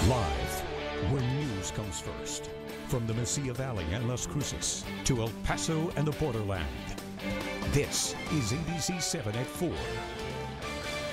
Live, where news comes first. From the Mesilla Valley and Las Cruces to El Paso and the borderland. This is ABC 7 at 4.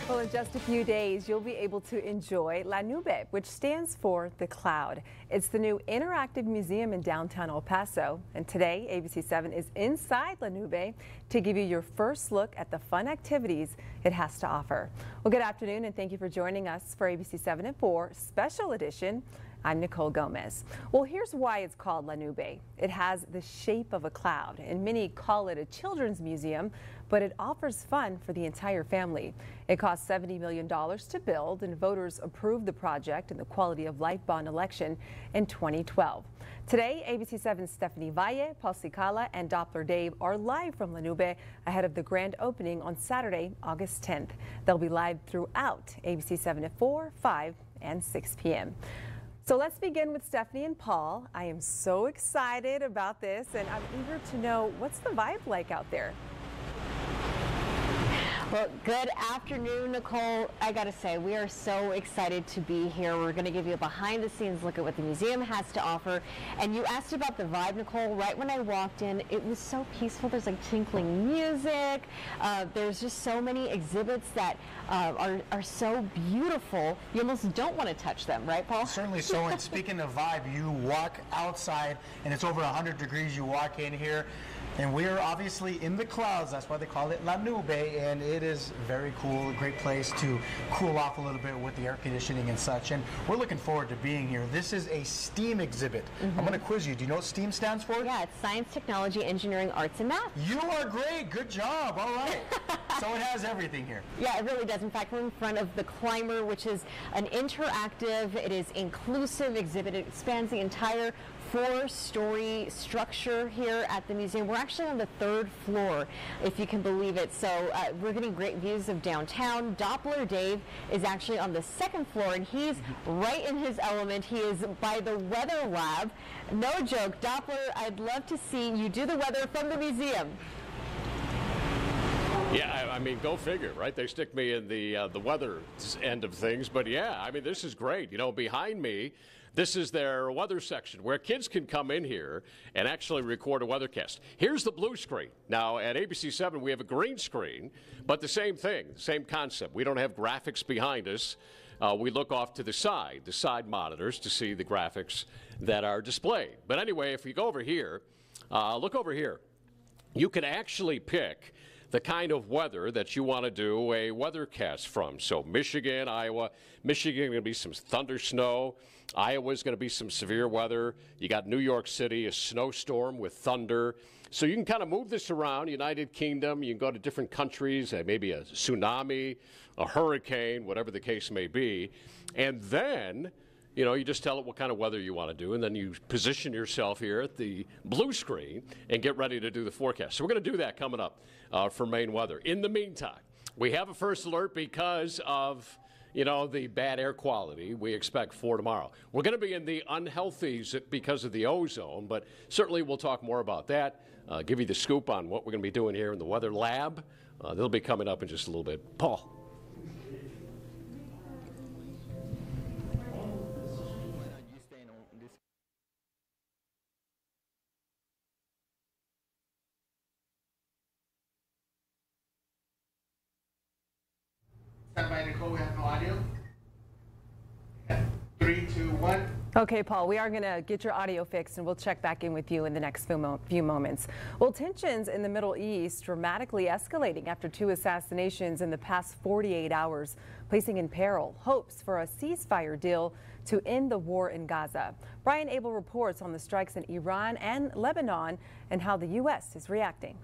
Well, in just a few days, you'll be able to enjoy La Nube, which stands for the cloud. It's the new interactive museum in downtown El Paso. And today, ABC 7 is inside La Nube to give you your first look at the fun activities it has to offer. Well, good afternoon, and thank you for joining us for ABC 7 at 4 Special Edition. I'm Nicole Gomez. Well, here's why it's called La Nube. It has the shape of a cloud, and many call it a children's museum, but it offers fun for the entire family. It cost $70 million to build, and voters approved the project in the Quality of Life bond election in 2012. Today, ABC 7's Stephanie Valle, Paul Cicala, and Doppler Dave are live from La Nube ahead of the grand opening on Saturday, August 10th. They'll be live throughout ABC 7 at 4, 5, and 6 p.m. So let's begin with Stephanie and Paul. I am so excited about this, and I'm eager to know, what's the vibe like out there? Well, good afternoon, Nicole. I gotta say, we are so excited to be here. We're gonna give you a behind the scenes look at what the museum has to offer. And you asked about the vibe, Nicole. Right when I walked in, it was so peaceful. There's like tinkling music. There's just so many exhibits that are so beautiful. You almost don't want to touch them, right, Paul? Certainly so. And speaking of vibe, you walk outside and it's over 100 degrees. You walk in here, and we're obviously in the clouds. That's why they call it La Nube, and it is very cool, a great place to cool off a little bit with the air conditioning and such. And we're looking forward to being here. This is a STEAM exhibit. I'm going to quiz you. Do you know what STEAM stands for? Yeah, it's science, technology, engineering, arts, and math. You are great. Good job. All right. So it has everything here. Yeah, it really does. In fact, we're in front of the Climber, which is an interactive, it is inclusive exhibit. It spans the entire four-story structure here at the museum. We're actually on the third floor, if you can believe it. So we're getting great views of downtown. Doppler Dave is actually on the second floor, and he's right in his element. He is by the weather lab. No joke, Doppler, I'd love to see you do the weather from the museum. Yeah, I mean, go figure, right? They stick me in the weather end of things, but yeah, I mean, this is great. You know, behind me, this is their weather section where kids can come in here and actually record a weathercast. Here's the blue screen. Now, at ABC 7, we have a green screen, but the same thing, same concept. We don't have graphics behind us. We look off to the side monitors to see the graphics that are displayed. But anyway, if you go over here, look over here. You can actually pick the kind of weather that you want to do a weathercast from. So Michigan, Iowa. Michigan going to be some thunder snow. Iowa's going to be some severe weather. You got New York City, a snowstorm with thunder. So you can kind of move this around. United Kingdom, you can go to different countries, maybe a tsunami, a hurricane, whatever the case may be. And then, you know, you just tell it what kind of weather you want to do, and then you position yourself here at the blue screen and get ready to do the forecast. So we're going to do that coming up for Maine weather. In the meantime, we have a first alert because of, you know, the bad air quality we expect for tomorrow. We're going to be in the unhealthies because of the ozone, but certainly we'll talk more about that, give you the scoop on what we're going to be doing here in the weather lab. They'll be coming up in just a little bit. Paul. Stand by, Nicole. We have no audio. 3, 2, 1. Okay, Paul, we are going to get your audio fixed, and we'll check back in with you in the next few moments. Well, tensions in the Middle East dramatically escalating after 2 assassinations in the past 48 hours, placing in peril hopes for a ceasefire deal to end the war in Gaza. Brian Abel reports on the strikes in Iran and Lebanon and how the U.S. is reacting.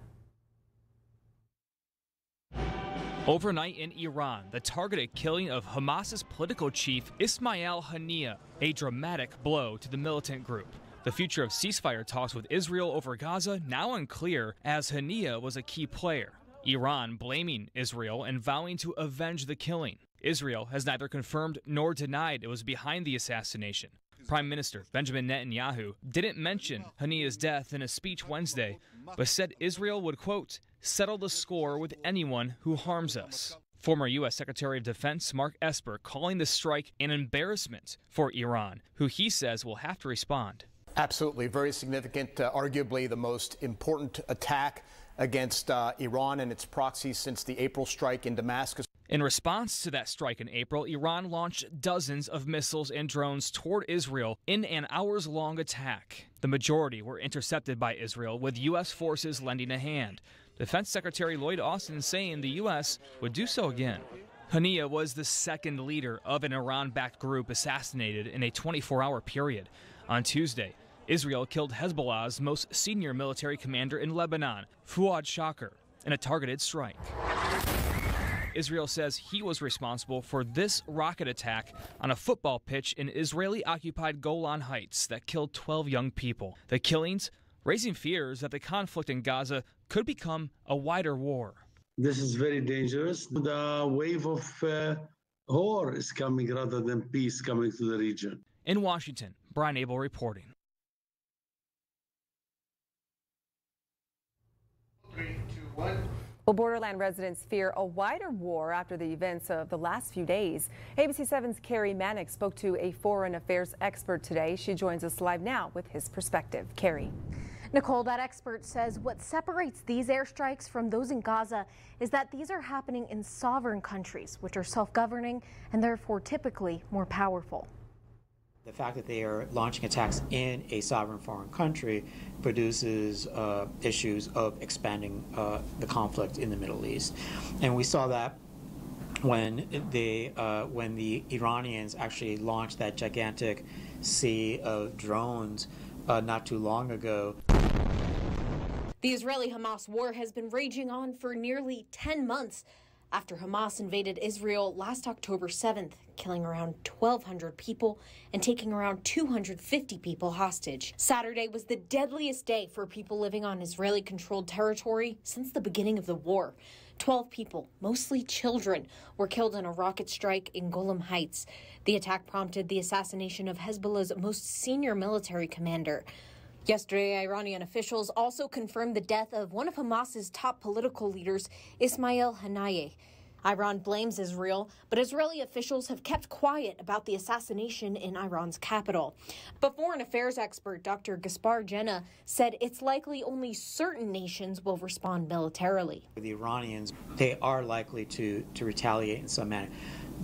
Overnight in Iran, the targeted killing of Hamas's political chief Ismail Haniyeh, a dramatic blow to the militant group. The future of ceasefire talks with Israel over Gaza now unclear, as Haniyeh was a key player. Iran blaming Israel and vowing to avenge the killing. Israel has neither confirmed nor denied it was behind the assassination. Prime Minister Benjamin Netanyahu didn't mention Haniyeh's death in a speech Wednesday, but said Israel would, quote, settle the score with anyone who harms us. Former U.S. Secretary of Defense Mark Esper calling the strike an embarrassment for Iran, who he says will have to respond. Absolutely, very significant, arguably the most important attack against Iran and its proxies since the April strike in Damascus. In response to that strike in April, Iran launched dozens of missiles and drones toward Israel in an hours-long attack. The majority were intercepted by Israel, with U.S. forces lending a hand. Defense Secretary Lloyd Austin saying the U.S. would do so again. Haniya was the second leader of an Iran-backed group assassinated in a 24-hour period. On Tuesday, Israel killed Hezbollah's most senior military commander in Lebanon, Fuad Shakir, in a targeted strike. Israel says he was responsible for this rocket attack on a football pitch in Israeli-occupied Golan Heights that killed 12 young people. The killings raising fears that the conflict in Gaza could become a wider war. This is very dangerous. The wave of war is coming rather than peace coming to the region. In Washington, Brian Abel reporting. 3, 2, 1. Well, borderland residents fear a wider war after the events of the last few days. ABC 7's Carrie Mannix spoke to a foreign affairs expert today. She joins us live now with his perspective. Carrie. Nicole, that expert says what separates these airstrikes from those in Gaza is that these are happening in sovereign countries, which are self-governing and therefore typically more powerful. The fact that they are launching attacks in a sovereign foreign country produces issues of expanding the conflict in the Middle East. And we saw that when the Iranians actually launched that gigantic sea of drones not too long ago. The Israeli-Hamas war has been raging on for nearly 10 months after Hamas invaded Israel last October 7th, killing around 1,200 people and taking around 250 people hostage. Saturday was the deadliest day for people living on Israeli-controlled territory since the beginning of the war. 12 people, mostly children, were killed in a rocket strike in Golan Heights. The attack prompted the assassination of Hezbollah's most senior military commander. Yesterday, Iranian officials also confirmed the death of one of Hamas's top political leaders, Ismail Haniyeh. Iran blames Israel, but Israeli officials have kept quiet about the assassination in Iran's capital. But foreign affairs expert Dr. Gaspar Jenna said it's likely only certain nations will respond militarily. The Iranians, they are likely to retaliate in some manner.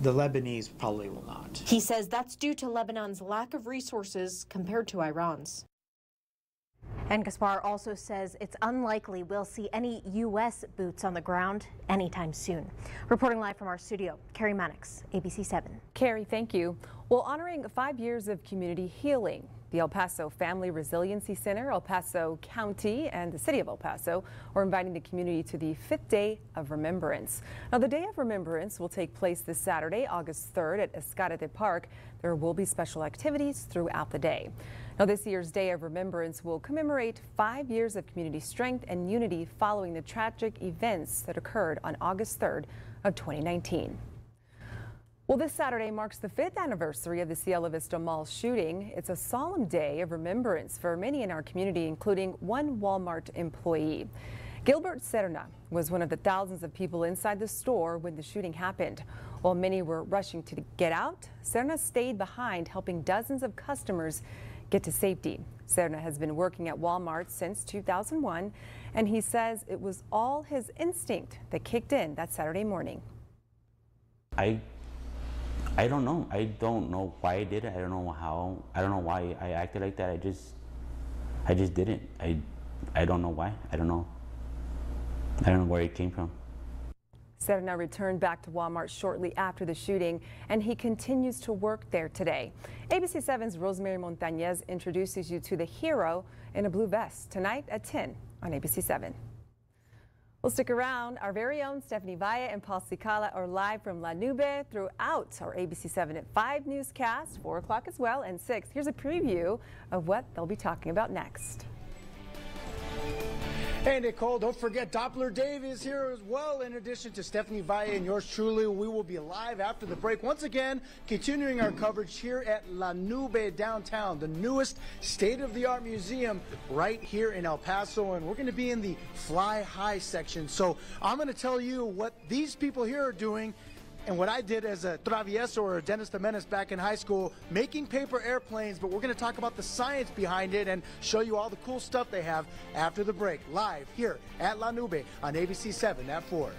The Lebanese probably will not. He says that's due to Lebanon's lack of resources compared to Iran's. And Gaspar also says it's unlikely we'll see any U.S. boots on the ground anytime soon. Reporting live from our studio, Carrie Mannix, ABC 7. Carrie, thank you. Well, honoring 5 years of community healing, the El Paso Family Resiliency Center, El Paso County, and the City of El Paso are inviting the community to the 5th Day of Remembrance. Now, the Day of Remembrance will take place this Saturday, August 3rd at Escarete Park. There will be special activities throughout the day. Now, this year's Day of Remembrance will commemorate 5 years of community strength and unity following the tragic events that occurred on August 3rd of 2019. Well, this Saturday marks the 5th anniversary of the Cielo Vista Mall shooting. It's a solemn day of remembrance for many in our community, including one Walmart employee. Gilbert Serna was one of the thousands of people inside the store when the shooting happened. While many were rushing to get out, Serna stayed behind, helping dozens of customers get to safety. Serna has been working at Walmart since 2001, and he says it was all his instinct that kicked in that Saturday morning. I don't know. I don't know why I did it. I don't know how. I don't know why I acted like that. I just didn't. I don't know why. I don't know where it came from. Serna returned back to Walmart shortly after the shooting, and he continues to work there today. ABC 7's Rosemary Montañez introduces you to the hero in a blue vest tonight at 10 on ABC 7. Well, stick around. Our very own Stephanie Valle and Paul Cicala are live from La Nube throughout our ABC 7 at 5 newscast, 4 o'clock as well, and 6. Here's a preview of what they'll be talking about next. Hey, Nicole, don't forget Doppler Dave is here as well. In addition to Stephanie Valle and yours truly, we will be live after the break. Once again, continuing our coverage here at La Nube downtown, the newest state-of-the-art museum right here in El Paso. And we're going to be in the Fly High section. So I'm going to tell you what these people here are doing and what I did as a travieso or a Dennis the Menace back in high school, making paper airplanes. But we're going to talk about the science behind it and show you all the cool stuff they have after the break, live here at La Nube on ABC 7 at 4.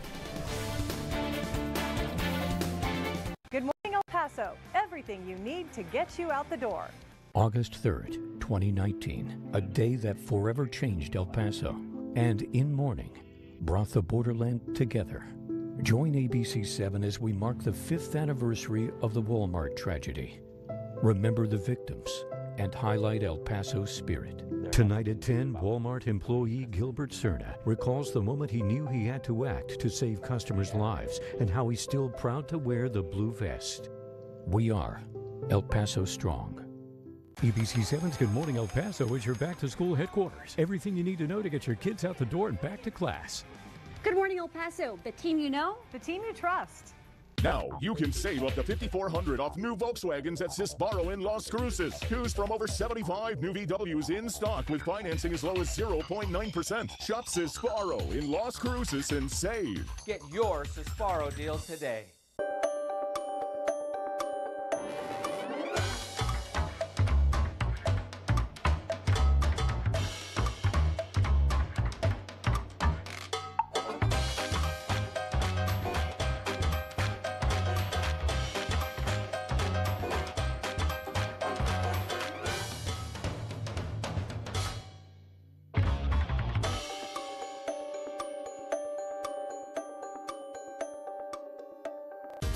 Good morning, El Paso. Everything you need to get you out the door. August 3rd, 2019, a day that forever changed El Paso and in mourning brought the borderland together. Join ABC 7 as we mark the 5th anniversary of the Walmart tragedy. Remember the victims and highlight El Paso's spirit. Tonight at 10, Walmart employee Gilbert Cerna recalls the moment he knew he had to act to save customers' lives and how he's still proud to wear the blue vest. We are El Paso Strong. ABC 7's Good Morning El Paso is your back-to-school headquarters. Everything you need to know to get your kids out the door and back to class. Good morning, El Paso. The team you know, the team you trust. Now, you can save up to $5,400 off new Volkswagens at Sisbaro in Las Cruces. Choose from over 75 new VWs in stock with financing as low as 0.9%. Shop Sisbaro in Las Cruces and save. Get your Sisbaro deal today.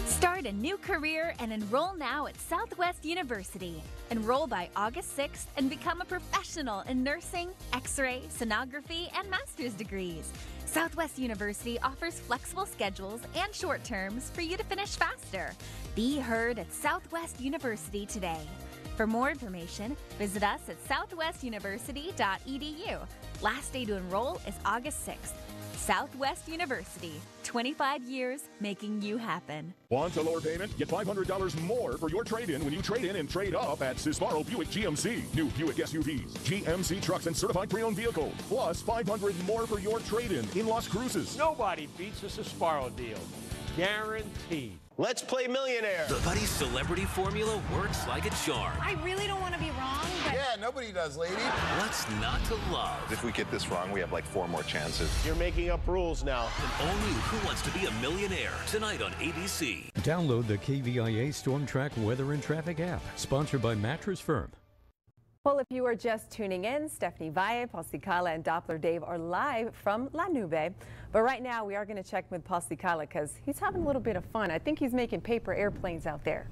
Start a new career and enroll now at Southwest University. Enroll by August 6th and become a professional in nursing, x-ray, sonography, and master's degrees. Southwest University offers flexible schedules and short terms for you to finish faster. Be heard at Southwest University today. For more information, visit us at southwestuniversity.edu. Last day to enroll is August 6th. Southwest University, 25 years making you happen. Want a lower payment? Get $500 more for your trade-in when you trade in and trade up at Sisbaro Buick GMC. New Buick SUVs, GMC trucks, and certified pre-owned vehicles. Plus $500 more for your trade-in in Las Cruces. Nobody beats a Sisbaro deal. Guaranteed. Let's play millionaire. The Buddy Celebrity Formula works like a charm. I really don't want to be wrong, but... Yeah, nobody does, lady. What's not to love? If we get this wrong, we have like 4 more chances. You're making up rules now. An all-new Who Wants to Be a Millionaire tonight on ABC. Download the KVIA Storm Track Weather and Traffic app, sponsored by Mattress Firm. Well, if you are just tuning in, Stephanie Valle, Paul Cicala, and Doppler Dave are live from La Nube. But right now, we are going to check with Paul Cicala because he's having a little bit of fun. I think he's making paper airplanes out there.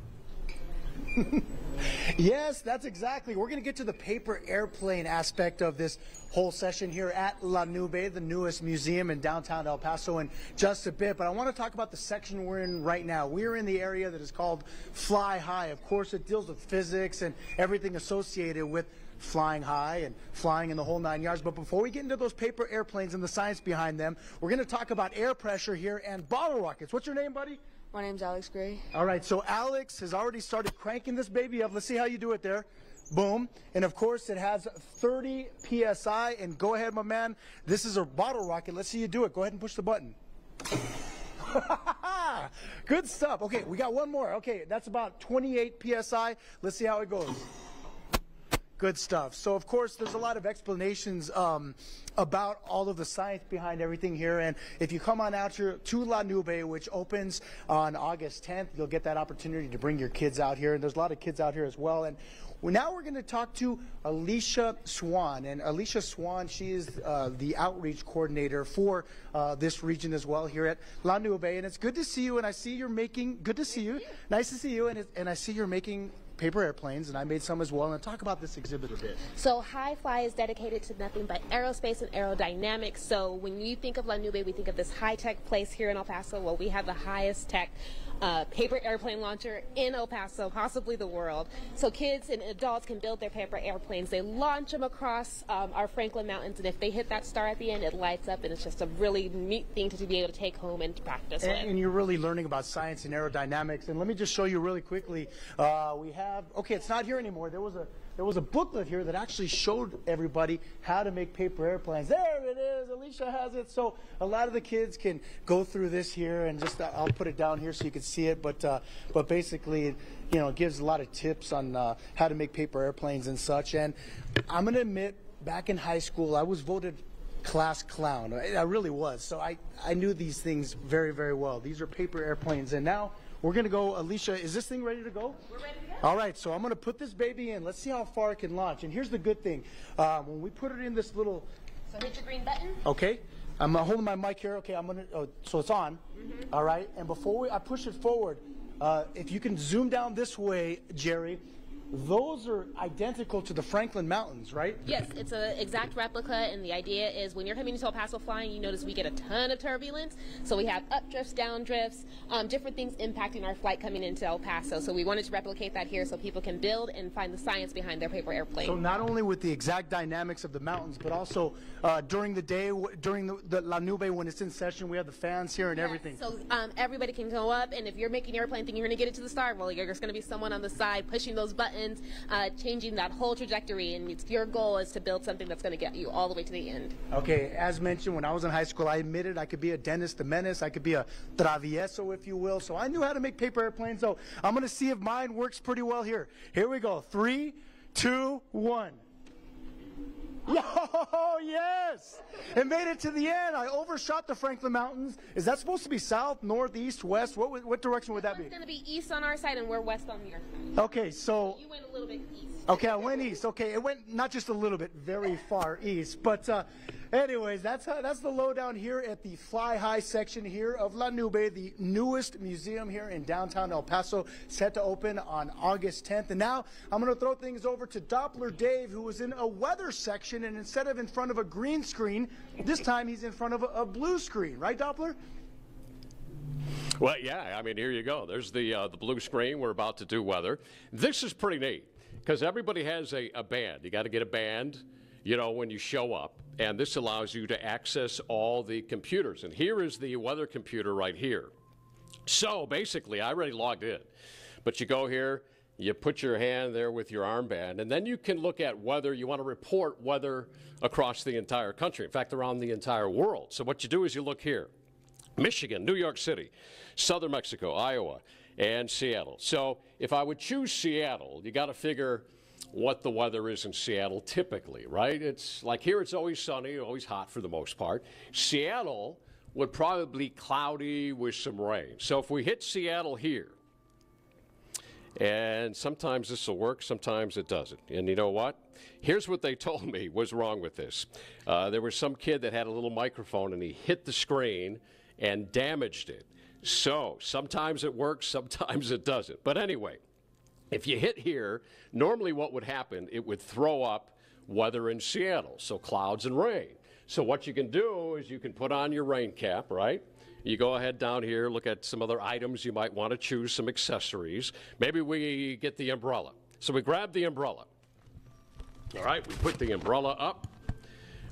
Yes, that's exactly. We're going to get to the paper airplane aspect of this whole session here at La Nube, the newest museum in downtown El Paso, in just a bit. But I want to talk about the section we're in right now. We're in the area that is called Fly High. Of course, it deals with physics and everything associated with flying high and flying in the whole 9 yards. But before we get into those paper airplanes and the science behind them, we're going to talk about air pressure here and bottle rockets. What's your name, buddy? My name's Alex Gray. All right, so Alex has already started cranking this baby up. Let's see how you do it there. Boom. And of course, it has 30 PSI. And go ahead, my man. This is a bottle rocket. Let's see you do it. Go ahead and push the button. Good stuff. Okay, we got one more. Okay, that's about 28 PSI. Let's see how it goes. Good stuff. So, of course, there's a lot of explanations about all of the science behind everything here. And if you come on out here to La Nube, which opens on August 10th, you'll get that opportunity to bring your kids out here. And there's a lot of kids out here as well. And now we're going to talk to Alicia Swan. And Alicia Swan, she is the outreach coordinator for this region as well here at La Nube. And it's good to see you. And I see you're making, good to see you. Nice to see you. And I see you're making paper airplanes, and I made some as well. And talk about this exhibit a bit. So High Fly is dedicated to nothing but aerospace and aerodynamics. So when you think of La Nube, we think of this high-tech place here in El Paso. Well, we have the highest tech paper airplane launcher in El Paso, possibly the world. So kids and adults can build their paper airplanes. They launch them across our Franklin Mountains, and if they hit that star at the end, it lights up, and it's just a really neat thing to be able to take home and practice with. And you're really learning about science and aerodynamics. And let me just show you really quickly. We have, okay, it's not here anymore. There was a booklet here that actually showed everybody how to make paper airplanes. There it is. Alicia has it. So a lot of the kids can go through this here, and just I'll put it down here so you can see it. But basically, it gives a lot of tips on how to make paper airplanes and such. And I'm going to admit, back in high school, I was voted class clown. I really was. So I knew these things very, very well. These are paper airplanes. And now we're going to go. Alicia, is this thing ready to go? We're ready to go. All right, so I'm going to put this baby in. Let's see how far it can launch. And here's the good thing. When we put it in this little... So hit your green button. Okay. I'm holding my mic here. Okay, I'm going to... so it's on. All right. And before I push it forward, if you can zoom down this way, Jerry, those are identical to the Franklin Mountains, right? Yes, it's an exact replica, and the idea is when you're coming to El Paso flying, you notice we get a ton of turbulence. So we have up drifts, down drifts, different things impacting our flight coming into El Paso. So we wanted to replicate that here so people can build and find the science behind their paper airplane. So not only with the exact dynamics of the mountains, but also during the day, during the La Nube, when it's in session, we have the fans here and everything. So everybody can go up, and if you're making an airplane thinking you're going to get it to the star, well, there's going to be someone on the side pushing those buttons, changing that whole trajectory, and your goal is to build something that's going to get you all the way to the end. Okay, as mentioned, when I was in high school, I admitted I could be a Dennis the Menace, I could be a travieso, if you will, so I knew how to make paper airplanes, so I'm going to see if mine works pretty well here. Here we go. 3, 2, 1. Oh, yes! It made it to the end. I overshot the Franklin Mountains. Is that supposed to be south, north, east, west? What direction would that be? It's going to be east on our side, and we're west on your side. Okay, so... You went a little bit east. Okay, I went east. Okay, it went not just a little bit, very far east. But anyways, that's the lowdown here at the Fly High section here of La Nube, the newest museum here in downtown El Paso, set to open on August 10th. And now I'm going to throw things over to Doppler Dave, who was in a weather section, and instead of in front of a green screen, this time he's in front of a blue screen. Right, Doppler? Well, yeah, I mean, here you go. There's the blue screen. We're about to do weather. This is pretty neat because everybody has a band. You got to get a band, when you show up, and this allows you to access all the computers. And here is the weather computer right here. So basically, I already logged in, but you go here, you put your hand there with your armband, and then you can look at weather. You want to report weather across the entire country, in fact, around the entire world. So what you do is you look here. Michigan, New York City, southern Mexico, Iowa, and Seattle. So if I would choose Seattle, you got to figure what the weather is in Seattle typically, right? It's like here it's always sunny, always hot for the most part. Seattle would probably be cloudy with some rain. So if we hit Seattle here, and sometimes this will work, sometimes it doesn't. And you know what? Here's what they told me was wrong with this. There was some kid that had a little microphone, and he hit the screen and damaged it. So sometimes it works, sometimes it doesn't. But anyway, if you hit here, normally what would happen, it would throw up weather in Seattle, so clouds and rain. So what you can do is you can put on your rain cap, right? You go ahead down here, look at some other items you might want to choose, some accessories. Maybe we get the umbrella. So we grab the umbrella. All right, we put the umbrella up.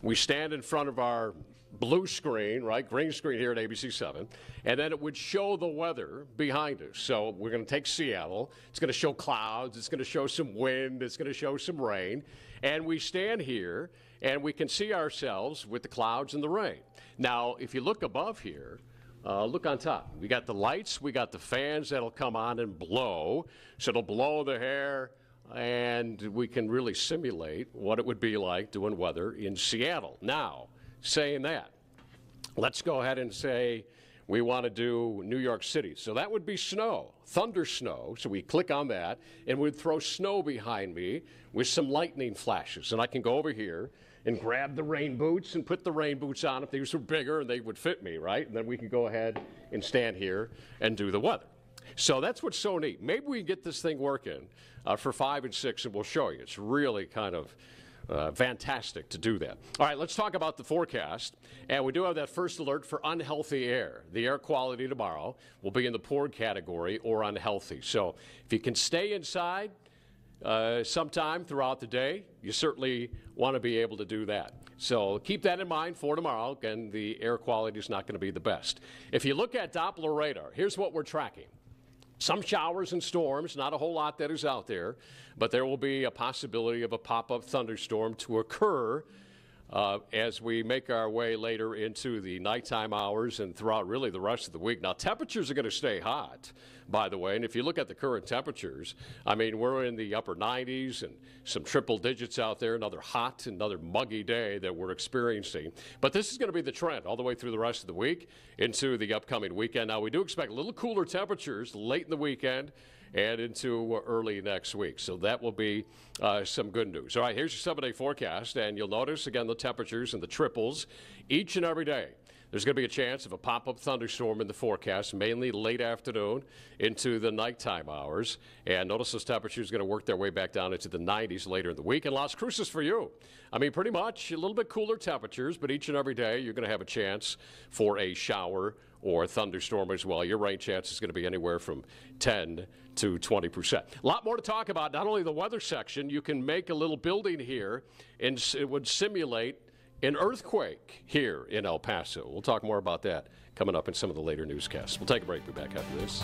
We stand in front of our blue screen, right, green screen here at ABC7, and then it would show the weather behind us. So we're going to take Seattle. It's going to show clouds. It's going to show some wind. It's going to show some rain. And we stand here, and we can see ourselves with the clouds and the rain. Now, if you look above here, look on top. We got the lights. We got the fans that'll come on and blow. So it'll blow the hair, and we can really simulate what it would be like doing weather in Seattle. Now, saying that, let's go ahead and say we want to do New York City. So that would be snow, thunder snow. So we click on that, and we'd throw snow behind me with some lightning flashes. And I can go over here and grab the rain boots and put the rain boots on if these were bigger and they would fit me, right? And then we can go ahead and stand here and do the weather. So that's what's so neat. Maybe we can get this thing working for 5 and 6, and we'll show you. It's really kind of fantastic to do that. All right, let's talk about the forecast. And we do have that first alert for unhealthy air. The air quality tomorrow will be in the poor category or unhealthy. So if you can stay inside sometime throughout the day, you certainly want to be able to do that. So keep that in mind for tomorrow. Again, the air quality is not going to be the best. If you look at Doppler radar, here's what we're tracking. Some showers and storms, not a whole lot that is out there, but there will be a possibility of a pop-up thunderstorm to occur as we make our way later into the nighttime hours and throughout really the rest of the week. Now, temperatures are going to stay hot, by the way, and if you look at the current temperatures, I mean, we're in the upper 90s and some triple digits out there, another hot, another muggy day that we're experiencing. But this is going to be the trend all the way through the rest of the week into the upcoming weekend. Now, we do expect a little cooler temperatures late in the weekend and into early next week. So that will be some good news. All right, here's your 7-day forecast, and you'll notice, again, the temperatures and the triples each and every day. There's going to be a chance of a pop-up thunderstorm in the forecast, mainly late afternoon into the nighttime hours. And notice those temperatures are going to work their way back down into the 90s later in the week. And Las Cruces for you. I mean, pretty much a little bit cooler temperatures, but each and every day you're going to have a chance for a shower or a thunderstorm as well. Your rain chance is going to be anywhere from 10 to 20%. A lot more to talk about. Not only the weather section, you can make a little building here, and it would simulate an earthquake here in El Paso. We'll talk more about that coming up in some of the later newscasts. We'll take a break. We'll be back after this.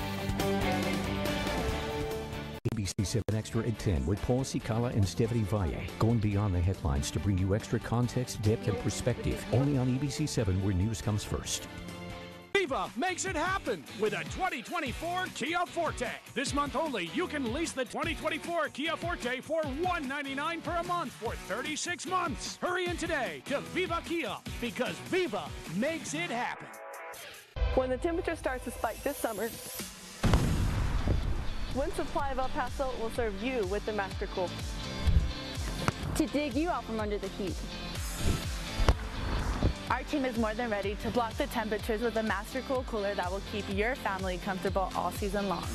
ABC 7 Extra at 10 with Paul Cicala and Stephanie Valle. Going beyond the headlines to bring you extra context, depth, and perspective. Only on ABC 7 where news comes first. Viva makes it happen with a 2024 Kia Forte. This month only, you can lease the 2024 Kia Forte for $199 per month for 36 months. Hurry in today to Viva Kia, because Viva makes it happen. When the temperature starts to spike this summer, Wind Supply of El Paso will serve you with the Master Cool To dig you out from under the heat. Our team is more than ready to block the temperatures with a Master Cool cooler that will keep your family comfortable all season long.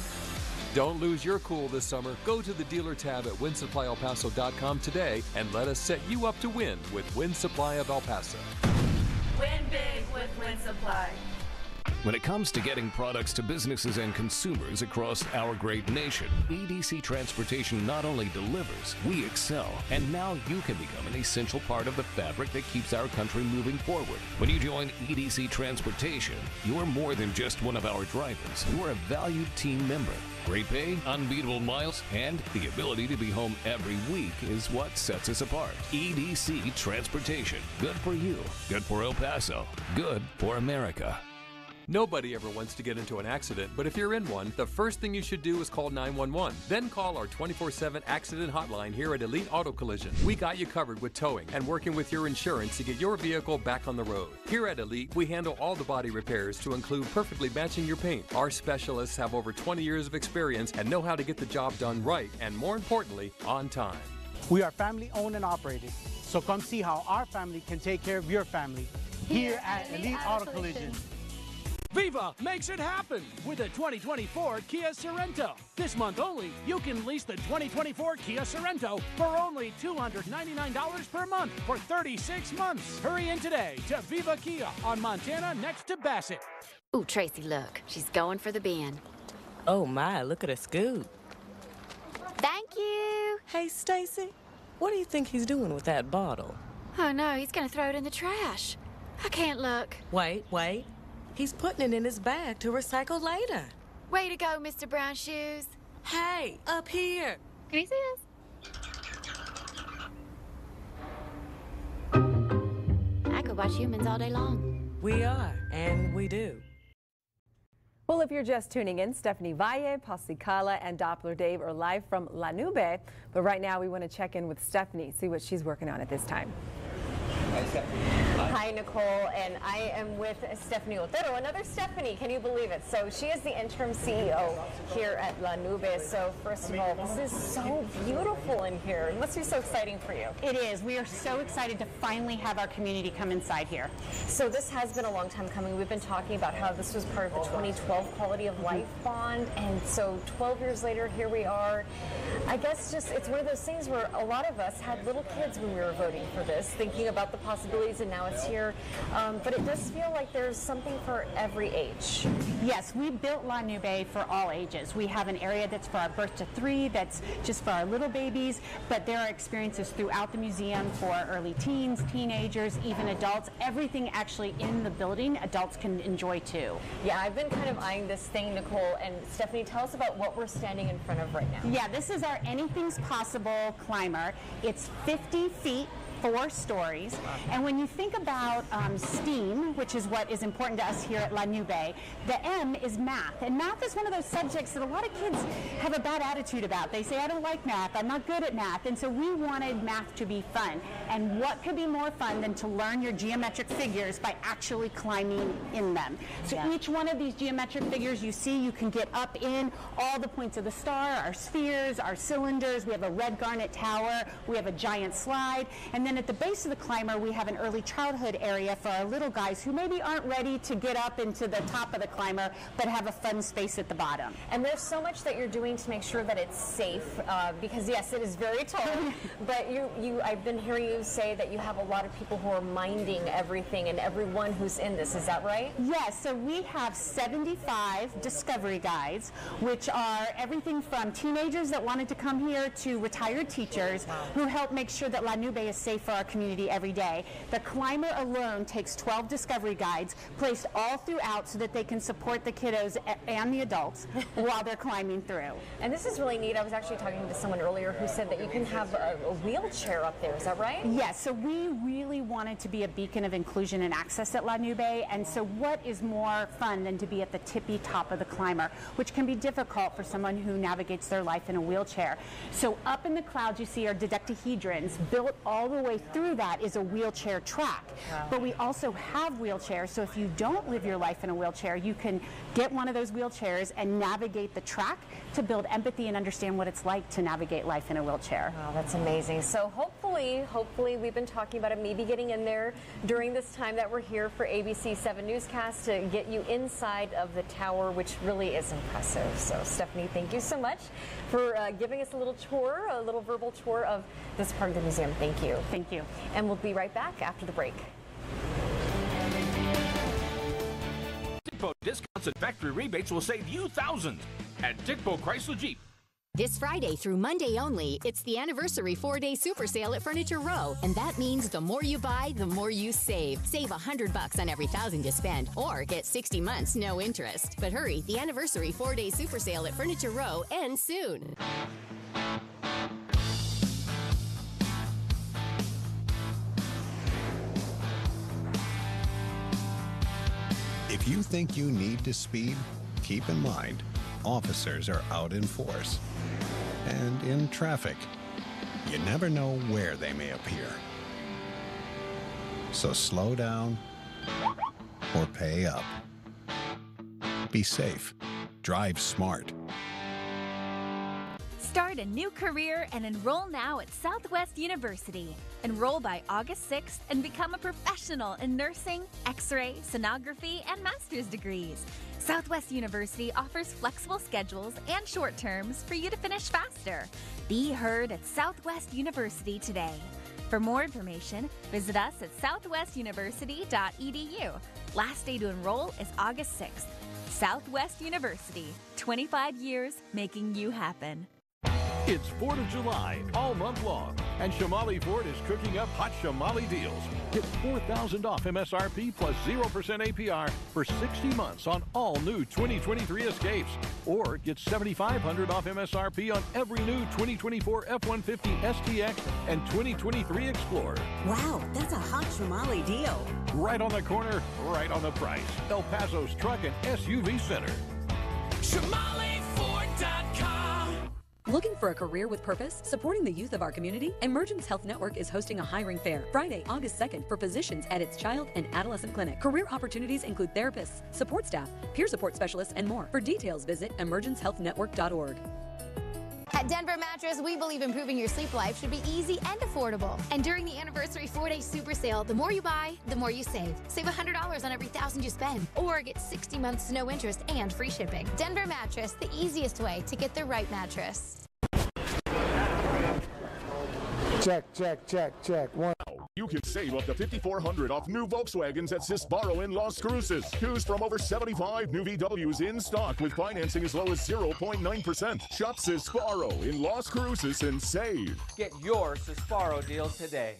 Don't lose your cool this summer. Go to the dealer tab at WindSupplyElPaso.com today and let us set you up to win with Wind Supply of El Paso. Win big with Wind Supply. When it comes to getting products to businesses and consumers across our great nation, EDC Transportation not only delivers, we excel. And now you can become an essential part of the fabric that keeps our country moving forward. When you join EDC Transportation, you're more than just one of our drivers. You're a valued team member. Great pay, unbeatable miles, and the ability to be home every week is what sets us apart. EDC Transportation. Good for you. Good for El Paso. Good for America. Nobody ever wants to get into an accident, but if you're in one, the first thing you should do is call 911. Then call our 24/7 accident hotline here at Elite Auto Collision. We got you covered with towing and working with your insurance to get your vehicle back on the road. Here at Elite, we handle all the body repairs to include perfectly matching your paint. Our specialists have over 20 years of experience and know how to get the job done right and, more importantly, on time. We are family owned and operated, so come see how our family can take care of your family here at Elite Auto Collision. Viva makes it happen with a 2024 Kia Sorento. This month only, you can lease the 2024 Kia Sorento for only $299 per month for 36 months. Hurry in today to Viva Kia on Montana next to Bassett. Ooh, Tracy, look. She's going for the bin. Oh my, look at her scoot. Thank you. Hey, Stacy, what do you think he's doing with that bottle? Oh no, he's gonna throw it in the trash. I can't look. Wait. He's putting it in his bag to recycle later. Way to go, Mr. Brown Shoes. Hey, up here. Can you see us? I could watch humans all day long. We are, and we do. Well, if you're just tuning in, Stephanie Valle, Paul Cicala, and Doppler Dave are live from La Nube. But right now, we want to check in with Stephanie, see what she's working on at this time. Hi, Nicole, and I am with Stephanie Otero, another Stephanie, can you believe it? So she is the interim CEO here at La Nube. So first of all, this is so beautiful in here. It must be so exciting for you. It is. We are so excited to finally have our community come inside here. So this has been a long time coming. We've been talking about how this was part of the 2012 Quality of Life Bond, and so 12 years later, here we are. I guess just it's one of those things where a lot of us had little kids when we were voting for this, thinking about the possibilities, and now it's here. But it does feel like there's something for every age. Yes, we built La Nube for all ages. We have an area that's for our birth to 3, that's just for our little babies, but there are experiences throughout the museum for early teens, teenagers, even adults. Everything actually in the building, adults can enjoy too. Yeah, I've been kind of eyeing this thing, Nicole, and Stephanie, tell us about what we're standing in front of right now. Yeah, this is our Anything's Possible climber. It's 50 feet. 4 stories. And when you think about STEAM, which is what is important to us here at La Nube, the M is math. And math is one of those subjects that a lot of kids have a bad attitude about. They say, I don't like math, I'm not good at math. And so we wanted math to be fun. And what could be more fun than to learn your geometric figures by actually climbing in them? So each one of these geometric figures you see, you can get up in all the points of the star, our spheres, our cylinders. We have a red garnet tower. We have a giant slide. And then at the base of the climber, we have an early childhood area for our little guys who maybe aren't ready to get up into the top of the climber, but have a fun space at the bottom. And there's so much that you're doing to make sure that it's safe, because yes, it is very tall, but I've been hearing you say that you have a lot of people who are minding everything and everyone who's in this. Is that right? Yes, so we have 75 discovery guides, which are everything from teenagers that wanted to come here to retired teachers who help make sure that La Nube is safe for our community every day. The climber alone takes 12 discovery guides placed all throughout so that they can support the kiddos and the adults while they're climbing through. And this is really neat. I was actually talking to someone earlier who said that you can have a wheelchair up there. Is that right? Yes, so we really wanted to be a beacon of inclusion and access at La Nube, and so what is more fun than to be at the tippy top of the climber, which can be difficult for someone who navigates their life in a wheelchair. So up in the clouds you see our dodecahedrons. Built all the way through that is a wheelchair track. Wow. But we also have wheelchairs, so if you don't live your life in a wheelchair, you can get one of those wheelchairs and navigate the track to build empathy and understand what it's like to navigate life in a wheelchair. Wow, that's amazing. So hopefully we've been talking about it, maybe getting in there during this time that we're here for ABC 7 Newscast to get you inside of the tower, which really is impressive. So Stephanie, thank you so much for giving us a little tour, a little verbal tour of this part of the museum. Thank you. Thank you. And we'll be right back after the break. Tickbo discounts and factory rebates will save you thousands at Tickbo Chrysler Jeep. This Friday through Monday only, it's the anniversary 4-day super sale at Furniture Row. And that means the more you buy, the more you save. Save $100 on every $1,000 you spend, or get 60 months, no interest. But hurry, the anniversary 4-day super sale at Furniture Row ends soon. If you think you need to speed, keep in mind, officers are out in force. And in traffic, you never know where they may appear. So slow down or pay up. Be safe. Drive smart. Start a new career and enroll now at Southwest University. Enroll by August 6th and become a professional in nursing, x-ray, sonography, and master's degrees. Southwest University offers flexible schedules and short terms for you to finish faster. Be heard at Southwest University today. For more information, visit us at southwestuniversity.edu. Last day to enroll is August 6th. Southwest University, 25 years making you happen. It's 4th of July all month long, and Shamali Ford is cooking up hot Shamali deals. Get $4,000 off MSRP plus 0% APR for 60 months on all new 2023 Escapes. Or get $7,500 off MSRP on every new 2024 F-150 STX and 2023 Explorer. Wow, that's a hot Shamali deal. Right on the corner, right on the price. El Paso's Truck and SUV Center. ShamaliFord.com. Looking for a career with purpose? Supporting the youth of our community? Emergence Health Network is hosting a hiring fair Friday, August 2nd for positions at its child and adolescent clinic. Career opportunities include therapists, support staff, peer support specialists, and more. For details, visit emergencehealthnetwork.org. At Denver Mattress, we believe improving your sleep life should be easy and affordable. And during the anniversary 4-day super sale, the more you buy, the more you save. Save $100 on every $1,000 you spend, or get 60 months no interest and free shipping. Denver Mattress, the easiest way to get the right mattress. Check. One. You can save up to $5,400 off new Volkswagens at Sisbaro in Las Cruces. Choose from over 75 new VWs in stock with financing as low as 0.9%. Shop Sisbaro in Las Cruces and save. Get your Sisbaro deal today.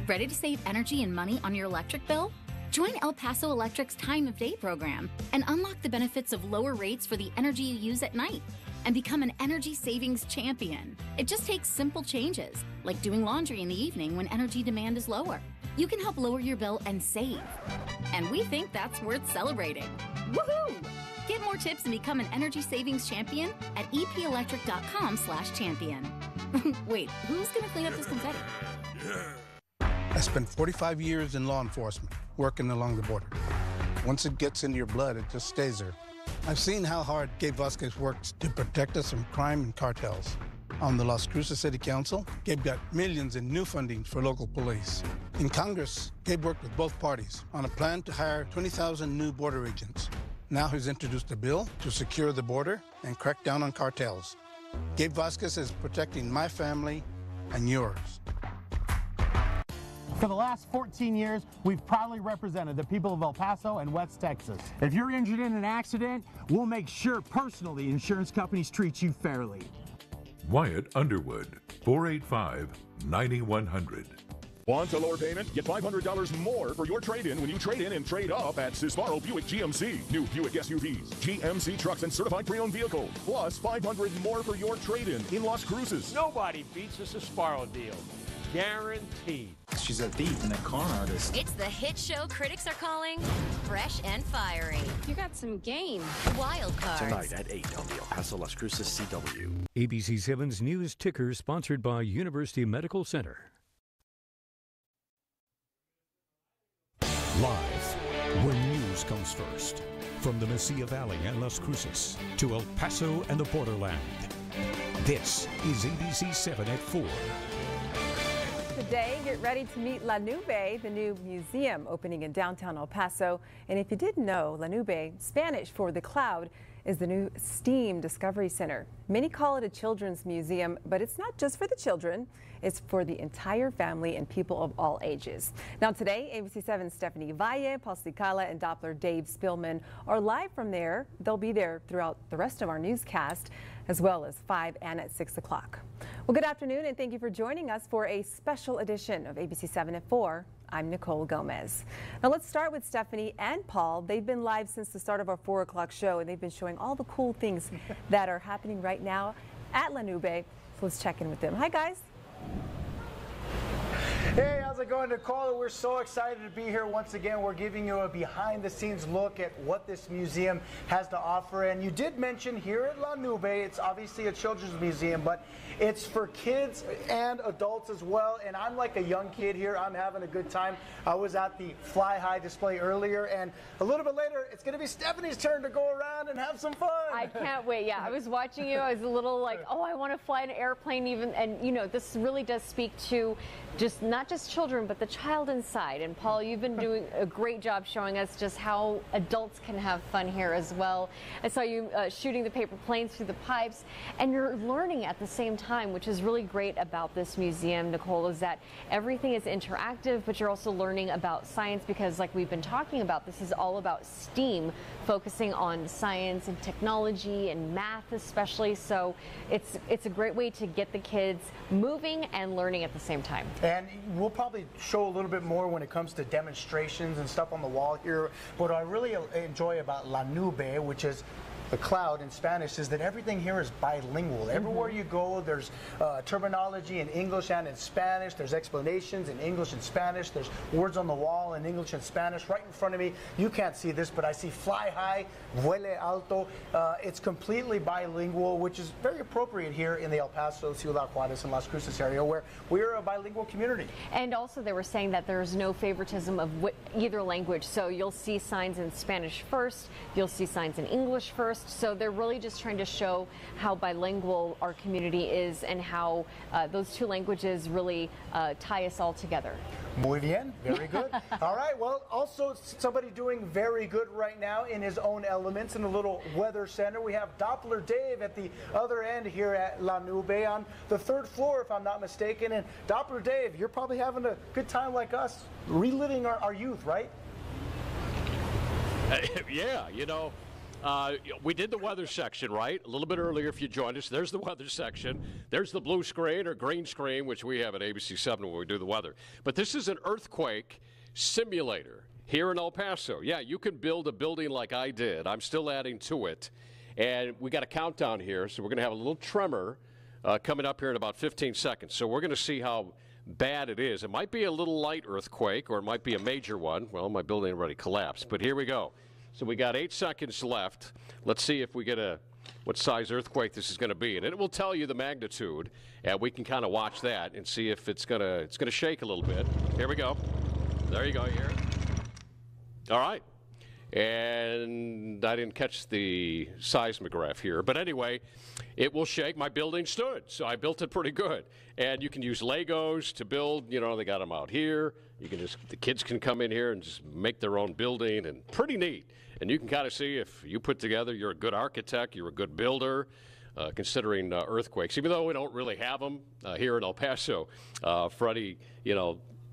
Ready to save energy and money on your electric bill? Join El Paso Electric's Time of Day program and unlock the benefits of lower rates for the energy you use at night and become an energy savings champion. It just takes simple changes, like doing laundry in the evening when energy demand is lower. You can help lower your bill and save. And we think that's worth celebrating. Woohoo! Get more tips and become an energy savings champion at epelectric.com/champion. Wait, who's gonna clean up this confetti? I spent 45 years in law enforcement, working along the border. Once it gets into your blood, it just stays there. I've seen how hard Gabe Vasquez works to protect us from crime and cartels. On the Las Cruces City Council, Gabe got millions in new funding for local police. In Congress, Gabe worked with both parties on a plan to hire 20,000 new border agents. Now he's introduced a bill to secure the border and crack down on cartels. Gabe Vasquez is protecting my family and yours. For the last 14 years, we've proudly represented the people of El Paso and West Texas. If you're injured in an accident, we'll make sure personally insurance companies treat you fairly. Wyatt Underwood, 485-9100. Want a lower payment? Get $500 more for your trade-in when you trade in and trade up at Sisbaro Buick GMC. New Buick SUVs, GMC trucks, and certified pre-owned vehicles. Plus $500 more for your trade-in in Las Cruces. Nobody beats a Sisbaro deal. Guaranteed. She's a thief and a con artist. It's the hit show critics are calling Fresh and Fiery. You got some game. Wild Cards. Tonight at 8 on the El Paso Las Cruces CW. ABC 7's News Ticker, sponsored by University Medical Center. Live, where news comes first. From the Mesilla Valley and Las Cruces to El Paso and the borderland. This is ABC 7 at 4. Today, get ready to meet La Nube, the new museum opening in downtown El Paso. And if you didn't know, La Nube, Spanish for the cloud, is the new STEAM Discovery Center. Many call it a children's museum, but it's not just for the children. It's for the entire family and people of all ages. Now today, ABC 7's Stephanie Valle, Paul Sicala, and Doppler Dave Spillman are live from there. They'll be there throughout the rest of our newscast, as well as 5 and at 6 o'clock. Well, good afternoon, and thank you for joining us for a special edition of ABC 7 at 4. I'm Nicole Gomez. Now let's start with Stephanie and Paul. They've been live since the start of our 4 o'clock show, and they've been showing all the cool things that are happening right now at La Nube. So let's check in with them. Hi, guys. Hey, how's it going, Nicole? We're so excited to be here once again. We're giving you a behind-the-scenes look at what this museum has to offer. And you did mention here at La Nube, it's obviously a children's museum, but it's for kids and adults as well. And I'm like a young kid here. I'm having a good time. I was at the Fly High display earlier, and a little bit later, it's going to be Stephanie's turn to go around and have some fun. I can't wait. Yeah, I was watching you. I was a little like, oh, I want to fly an airplane even. And, you know, this really does speak to just not just children, but the child inside. And Paul, you've been doing a great job showing us just how adults can have fun here as well. I saw you shooting the paper planes through the pipes, and you're learning at the same time, which is really great about this museum, Nicole, is that everything is interactive, but you're also learning about science because, like we've been talking about, this is all about STEAM, focusing on science and technology and math especially. So it's a great way to get the kids moving and learning at the same time. And we'll probably show a little bit more when it comes to demonstrations and stuff on the wall here. What I really enjoy about La Nube, which is the cloud in Spanish is that everything here is bilingual. Everywhere you go, there's terminology in English and in Spanish. There's explanations in English and Spanish. There's words on the wall in English and Spanish. Right in front of me, you can't see this, but I see fly high, vuele alto. It's completely bilingual, which is very appropriate here in the El Paso, Ciudad Juarez, and Las Cruces area, where we're a bilingual community. And also they were saying that there's no favoritism of either language. So you'll see signs in Spanish first, you'll see signs in English first. So they're really just trying to show how bilingual our community is and how those two languages really tie us all together. Muy bien, very good. All right, well, also somebody doing very good right now in his own elements in a little weather center. We have Doppler Dave at the other end here at La Nube on the 3rd floor, if I'm not mistaken. And Doppler Dave, you're probably having a good time like us, reliving our youth, right? Yeah, you know. We did the weather section, right? A little bit earlier if you joined us. There's the weather section. There's the blue screen or green screen, which we have at ABC 7 when we do the weather. But this is an earthquake simulator here in El Paso. Yeah, you can build a building like I did. I'm still adding to it. And we got a countdown here, so we're going to have a little tremor coming up here in about 15 seconds. So we're going to see how bad it is. It might be a little light earthquake, or it might be a major one. Well, my building already collapsed, but here we go. So we got 8 seconds left. Let's see if we get what size earthquake this is going to be, and it will tell you the magnitude, and we can kind of watch that and see if it's gonna shake a little bit. Here we go. There you go. You hear it? All right. And I didn't catch the seismograph here, but anyway, it will shake. My building stood, so I built it pretty good. And you can use Legos to build. You know, they got them out here. You can the kids can come in here and just make their own building, and pretty neat. And you can kind of see if you put together, you're a good architect, you're a good builder, considering earthquakes. Even though we don't really have them here in El Paso, Freddie,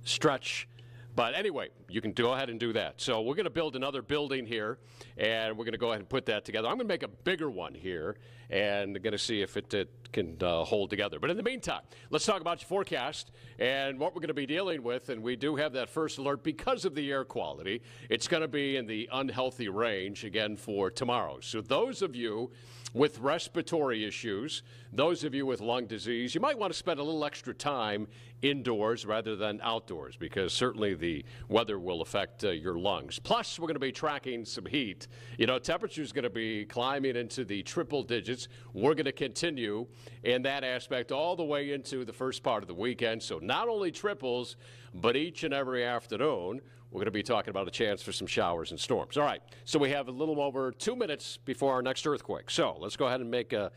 stretch. But anyway, you can go ahead and do that. So we're going to build another building here, and we're going to go ahead and put that together. I'm going to make a bigger one here, and going to see if it can hold together. But in the meantime, let's talk about your forecast and what we're going to be dealing with. And we do have that first alert because of the air quality. It's going to be in the unhealthy range again for tomorrow. So those of you with respiratory issues, those of you with lung disease, you might want to spend a little extra time indoors rather than outdoors, because certainly the weather will affect your lungs. Plus, we're going to be tracking some heat. Temperature is going to be climbing into the triple digits. We're going to continue in that aspect all the way into the first part of the weekend. So not only triples, but each and every afternoon, we're going to be talking about a chance for some showers and storms. All right, so we have a little over 2 minutes before our next earthquake. So let's go ahead and make a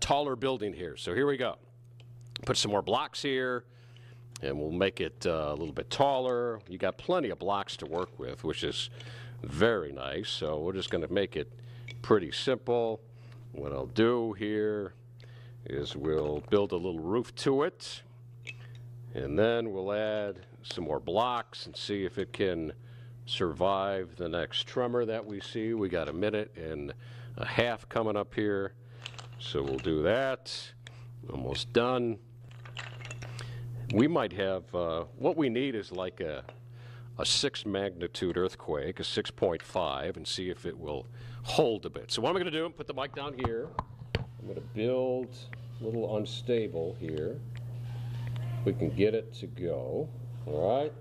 taller building here. So here we go. Put some more blocks here, and we'll make it a little bit taller. You got plenty of blocks to work with, which is very nice. So we're just going to make it pretty simple. What I'll do here is we'll build a little roof to it, and then we'll add some more blocks and see if it can survive the next tremor that we see. We got 1.5 minutes coming up here, so we'll do that. Almost done. We might have what we need is like a 6 magnitude earthquake, a 6.5, and see if it will hold a bit. So what I'm going to do, put the mic down here. I'm going to build a little unstable here. We can get it to go. All right.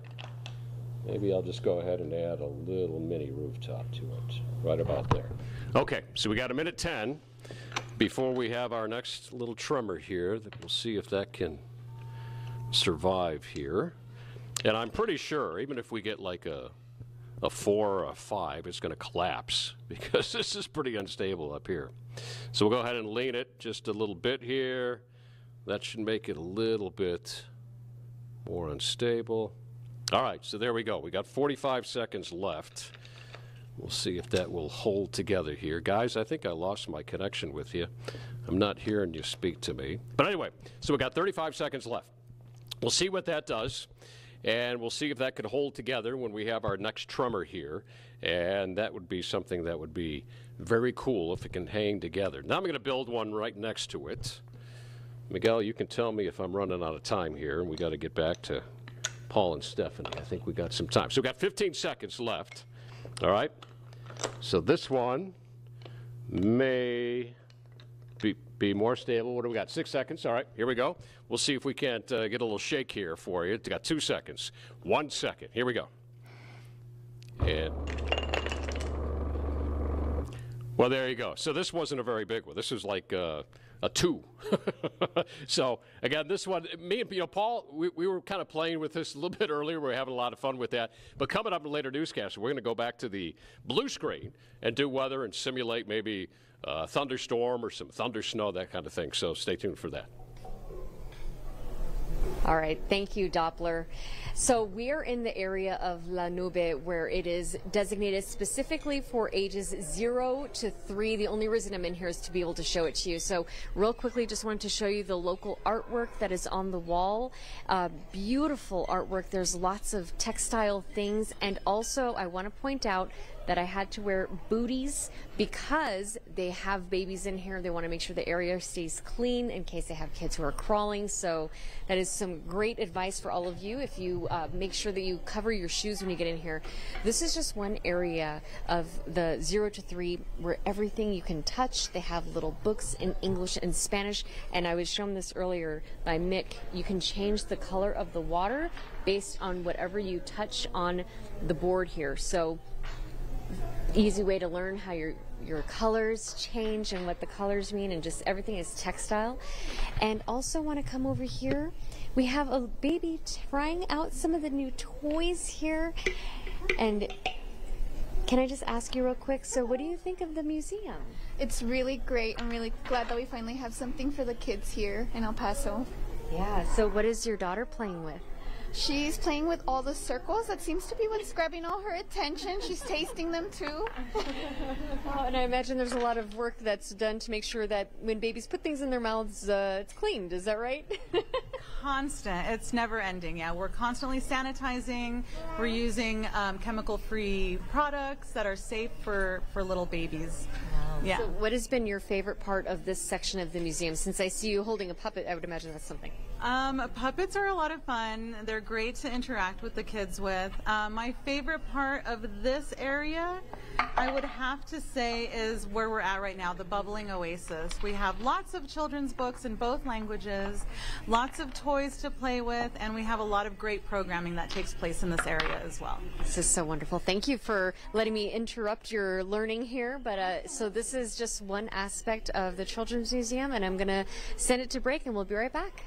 Maybe I'll just go ahead and add a little mini rooftop to it, right about there. Okay, so we got 1:10 before we have our next little tremor here. We'll see if that can survive here. And I'm pretty sure, even if we get like a 4 or a 5, it's going to collapse because this is pretty unstable up here. So we'll go ahead and lean it just a little bit here. That should make it a little bit more unstable. All right, so there we go. We got 45 seconds left. We'll see if that will hold together here. Guys, I think I lost my connection with you. I'm not hearing you speak to me. But anyway, so we got 35 seconds left. We'll see what that does, and we'll see if that can hold together when we have our next tremor here. And that would be something that would be very cool if it can hang together. Now I'm going to build one right next to it. Miguel, you can tell me if I'm running out of time here, and we got to get back to Paul and Stephanie. I think we got some time. So we've got 15 seconds left. All right. So this one may be more stable. What do we got? 6 seconds. All right, here we go. We'll see if we can't get a little shake here for you. It's got 2 seconds. 1 second. Here we go. And well, there you go. So this wasn't a very big one. This was like a 2. So again, this one, me and Paul, we were kind of playing with this a little bit earlier. We were having a lot of fun with that. But coming up in later newscasts, we're going to go back to the blue screen and do weather and simulate maybe a thunderstorm or some thunder snow, that kind of thing. So stay tuned for that. All right, thank you, Doppler. So we're in the area of La Nube where it is designated specifically for ages 0 to 3. The only reason I'm in here is to be able to show it to you. So real quickly, just wanted to show you the local artwork that is on the wall. Beautiful artwork. There's lots of textile things. And also, I want to point out that I had to wear booties because they have babies in here. They want to make sure the area stays clean in case they have kids who are crawling. So that is some great advice for all of you. If you make sure that you cover your shoes when you get in here. This is just one area of the 0 to 3 where everything you can touch. They have little books in English and Spanish. And I was shown this earlier by Mick. You can change the color of the water based on whatever you touch on the board here. So easy way to learn how your colors change and what the colors mean, and just everything is textile. And also want to come over here. We have a baby trying out some of the new toys here. And can I just ask you real quick, so what do you think of the museum? It's really great. I'm really glad that we finally have something for the kids here in El Paso. Yeah, so what is your daughter playing with? She's playing with all the circles. That seems to be what's grabbing all her attention. She's tasting them too. Oh, and I imagine there's a lot of work that's done to make sure that when babies put things in their mouths, it's cleaned. Is that right? Constant. It's never ending. Yeah, we're constantly sanitizing. We're using chemical-free products that are safe for little babies. Wow. Yeah. So what has been your favorite part of this section of the museum? Since I see you holding a puppet, I would imagine that's something. Puppets are a lot of fun. They're great to interact with the kids with. My favorite part of this area, I would have to say, is where we're at right now, the Bubbling Oasis. We have lots of children's books in both languages, lots of toys to play with, and we have a lot of great programming that takes place in this area as well. This is so wonderful. Thank you for letting me interrupt your learning here. But so this is just one aspect of the Children's Museum, and I'm going to send it to break, and we'll be right back.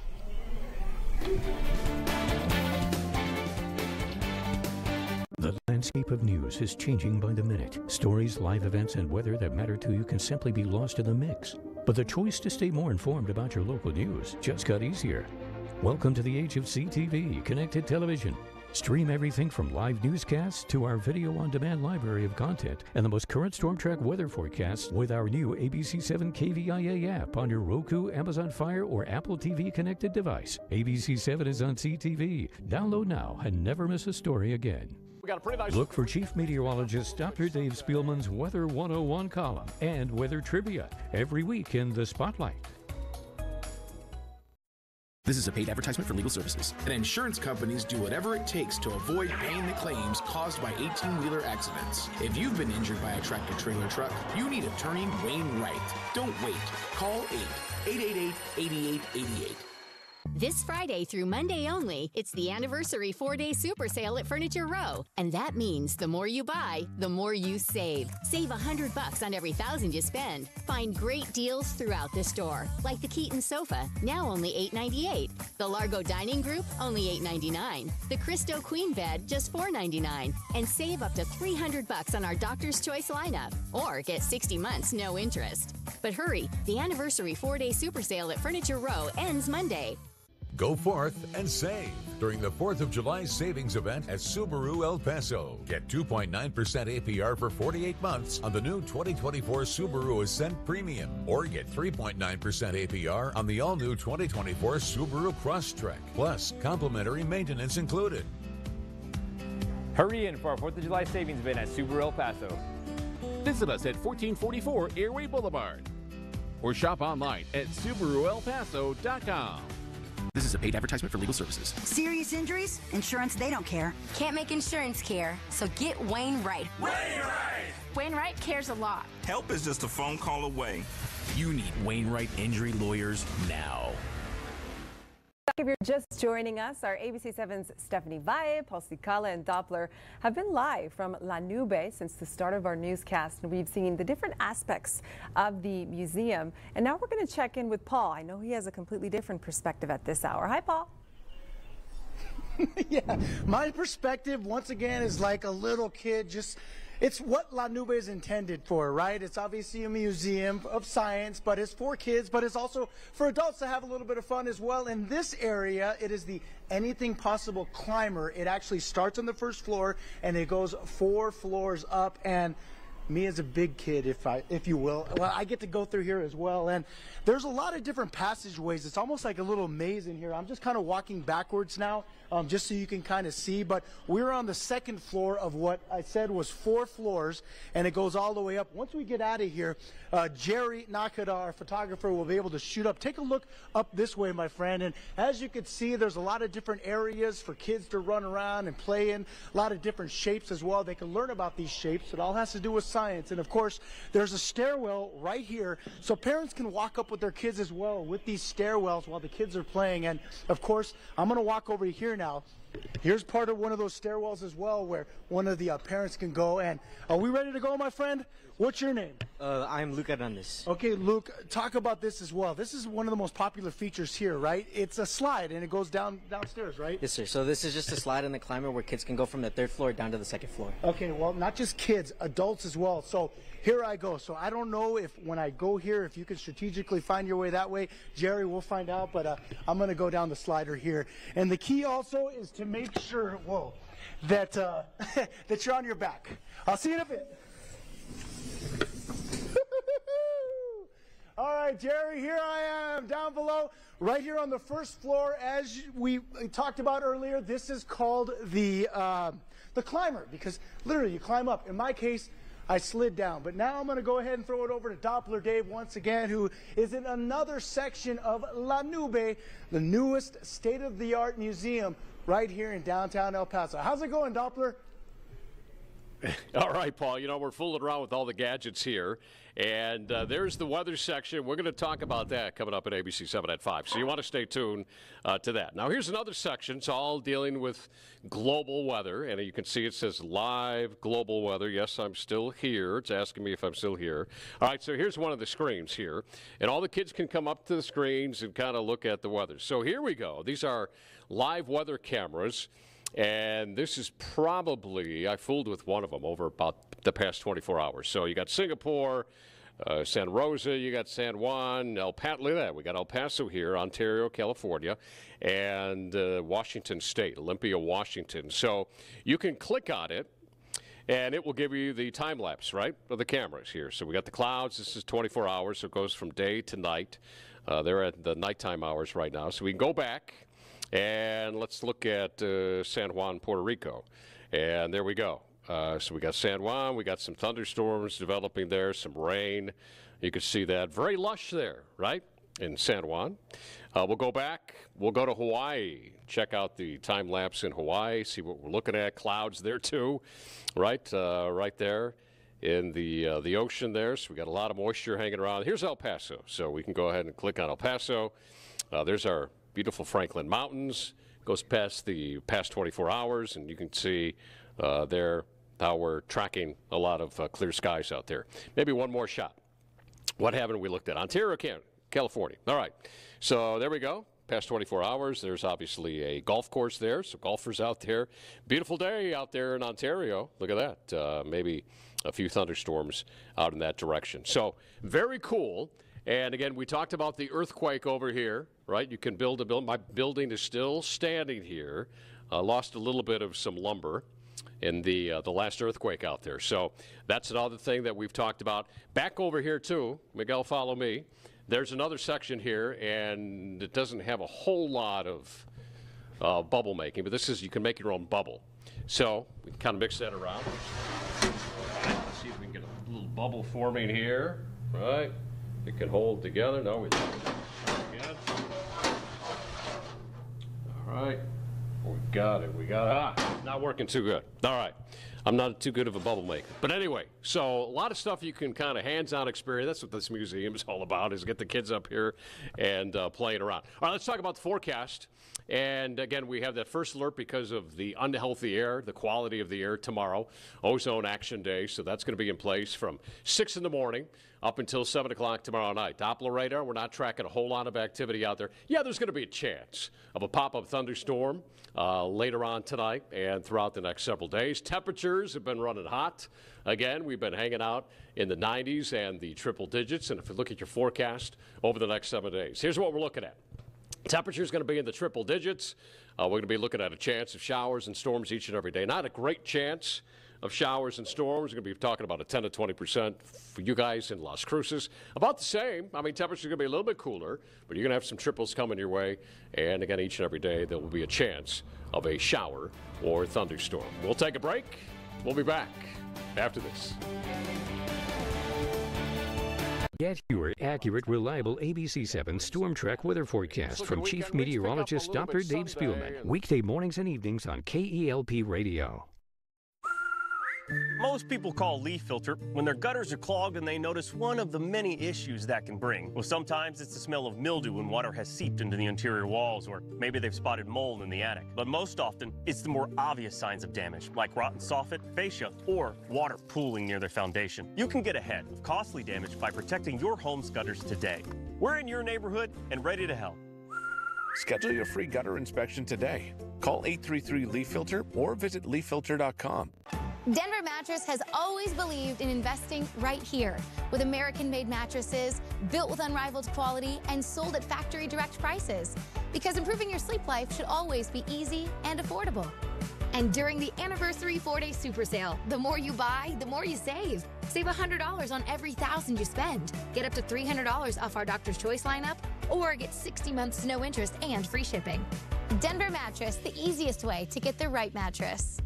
The landscape of news is changing by the minute. Stories, live events, and weather that matter to you can simply be lost in the mix. But the choice to stay more informed about your local news just got easier. Welcome to the age of CTV, connected television. Stream everything from live newscasts to our video-on-demand library of content and the most current storm track weather forecasts with our new ABC7 KVIA app on your Roku, Amazon Fire, or Apple TV connected device. ABC7 is on CTV. Download now and never miss a story again. We got a pretty nice Look for Chief Meteorologist Dr. Dave Spielman's Weather 101 column and weather trivia every week in The Spotlight. This is a paid advertisement for legal services. And insurance companies do whatever it takes to avoid paying the claims caused by 18-wheeler accidents. If you've been injured by a tractor-trailer truck, you need attorney Wayne Wright. Don't wait. Call 888-8888. This Friday through Monday only, it's the anniversary 4-day super sale at Furniture Row. And that means the more you buy, the more you save. Save $100 on every $1,000 you spend. Find great deals throughout the store, like the Keaton sofa, now only $8.98. The Largo Dining Group, only $8.99. The Christo Queen bed, just $4.99. And save up to $300 on our Doctor's Choice lineup. Or get 60 months, no interest. But hurry, the anniversary 4-day super sale at Furniture Row ends Monday. Go forth and save during the 4th of July savings event at Subaru El Paso. Get 2.9% APR for 48 months on the new 2024 Subaru Ascent Premium, or get 3.9% APR on the all-new 2024 Subaru Crosstrek, plus complimentary maintenance included. Hurry in for our 4th of July savings event at Subaru El Paso. Visit us at 1444 Airway Boulevard or shop online at SubaruElPaso.com. This is a paid advertisement for legal services. Serious injuries? Insurance, they don't care. Can't make insurance care, so get Wayne Wright. Wayne Wright! Wainwright cares a lot. Help is just a phone call away. You need Wainwright Injury Lawyers now. If you're just joining us, our ABC7's Stephanie Valle, Paul Cicala, and Doppler have been live from La Nube since the start of our newscast, and we've seen the different aspects of the museum. And now we're going to check in with Paul. I know he has a completely different perspective at this hour. Hi, Paul. Yeah, my perspective, once again, is like a little kid. It's what La Nube is intended for, right? It's obviously a museum of science, but it's for kids, but it's also for adults to have a little bit of fun as well. In this area, it is the Anything Possible Climber. It actually starts on the first floor, and it goes 4 floors up, and me as a big kid, if you will, well, I get to go through here as well. And there's a lot of different passageways. It's almost like a little maze in here. I'm just kind of walking backwards now, just so you can kind of see. But we're on the second floor of what I said was 4 floors, and it goes all the way up. Once we get out of here, Jerry Nakada, our photographer, will be able to shoot up. Take a look up this way, my friend. And as you can see, there's a lot of different areas for kids to run around and play in. A lot of different shapes as well. They can learn about these shapes. It all has to do with science. And of course, there's a stairwell right here, so parents can walk up with their kids as well with these stairwells while the kids are playing. And of course, I'm going to walk over here now. Here's part of one of those stairwells as well, where one of the parents can go. And are we ready to go, my friend? What's your name? I'm Luke Hernandez. Okay, Luke, talk about this as well. This is one of the most popular features here, right? It's a slide, and it goes downstairs, right? Yes, sir. So this is just a slide in the climber where kids can go from the 3rd floor down to the 2nd floor. Okay, well, not just kids, adults as well. So here I go. So I don't know if when I go here, if you can strategically find your way that way. Jerry, we'll find out, but I'm going to go down the slider here. And the key also is to make sure, that, that you're on your back. I'll see you in a bit. All right, Jerry, here I am down below, right here on the 1st floor. As we talked about earlier, this is called the climber, because literally you climb up. In my case, I slid down. But now I'm going to go ahead and throw it over to Doppler Dave once again, who is in another section of La Nube, the newest state-of-the-art museum right here in downtown El Paso. How's it going, Doppler? All right, Paul. You know, we're fooling around with all the gadgets here. And there's the weather section. We're going to talk about that coming up at ABC 7 at 5. So you want to stay tuned to that. Now, here's another section. It's all dealing with global weather. And you can see it says live global weather. Yes, I'm still here. It's asking me if I'm still here. All right, so here's one of the screens here. And all the kids can come up to the screens and kind of look at the weather. So here we go. These are live weather cameras. And this is probably, I fooled with one of them over about the past 24 hours. So you got Singapore, Santa Rosa, you got San Juan, El Paso. Look at that. We got El Paso here, Ontario, California, and Washington State, Olympia, Washington. So you can click on it, and it will give you the time lapse, right, of the cameras here. So we got the clouds. This is 24 hours, so it goes from day to night. They're at the nighttime hours right now. So we can go back. And let's look at San Juan, Puerto Rico. And there we go. So we got San Juan. We got some thunderstorms developing there, some rain. You can see that. Very lush there, right, in San Juan. We'll go back. We'll go to Hawaii. Check out the time lapse in Hawaii. See what we're looking at. Clouds there, too, right? Right there in the ocean there. So we got a lot of moisture hanging around. Here's El Paso. So we can go ahead and click on El Paso. There's our beautiful Franklin Mountains. Goes past the past 24 hours, and you can see there how we're tracking a lot of clear skies out there. Maybe one more shot. What haven't we looked at? Ontario, California. All right. So there we go. Past 24 hours. There's obviously a golf course there, so golfers out there. Beautiful day out there in Ontario. Look at that. Maybe a few thunderstorms out in that direction. So very cool. And again, we talked about the earthquake over here, right? You can build a building. My building is still standing here. Lost a little bit of some lumber in the last earthquake out there. So that's another thing that we've talked about. Back over here, too. Miguel, follow me. There's another section here, and it doesn't have a whole lot of bubble making, but this is, you can make your own bubble. So we can kind of mix that around. Let's see if we can get a little bubble forming here, right? It can hold together. No, we don't. All right. We got it. Not working too good. All right. I'm not too good of a bubble maker. But anyway, so a lot of stuff you can kind of hands-on experience. That's what this museum is all about, is get the kids up here and playing around. All right, let's talk about the forecast. And again, we have that first alert because of the unhealthy air, the quality of the air tomorrow, Ozone Action Day. So that's going to be in place from 6 in the morning up until 7 o'clock tomorrow night. Doppler radar, we're not tracking a whole lot of activity out there. Yeah, there's going to be a chance of a pop-up thunderstorm later on tonight and throughout the next several days. Temperatures have been running hot. Again, we've been hanging out in the 90s and the triple digits. And if you look at your forecast over the next 7 days, here's what we're looking at. Temperature is going to be in the triple digits. We're going to be looking at a chance of showers and storms each and every day. Not a great chance of showers and storms. We're going to be talking about a 10 to 20% for you guys in Las Cruces. About the same. I mean, temperatures are going to be a little bit cooler, but you're going to have some triples coming your way. And again, each and every day, there will be a chance of a shower or thunderstorm. We'll take a break. We'll be back after this. Get your accurate, reliable ABC7 Storm Track weather forecast from Chief Meteorologist Dr. Dave Spielman. Weekday mornings and evenings on KELP Radio. Most people call leaf filter when their gutters are clogged and they notice one of the many issues that can bring. Well, sometimes it's the smell of mildew when water has seeped into the interior walls, or maybe they've spotted mold in the attic. But most often, it's the more obvious signs of damage, like rotten soffit, fascia, or water pooling near their foundation. You can get ahead of costly damage by protecting your home's gutters today. We're in your neighborhood and ready to help. Schedule your free gutter inspection today. Call 833-LEAF-FILTER or visit leaffilter.com. Denver Mattress has always believed in investing right here with American-made mattresses, built with unrivaled quality, and sold at factory direct prices. Because improving your sleep life should always be easy and affordable. And during the anniversary 4-day super sale, the more you buy, the more you save. Save $100 on every $1,000 you spend. Get up to $300 off our Doctor's Choice lineup, or get 60 months no interest and free shipping. Denver Mattress, the easiest way to get the right mattress.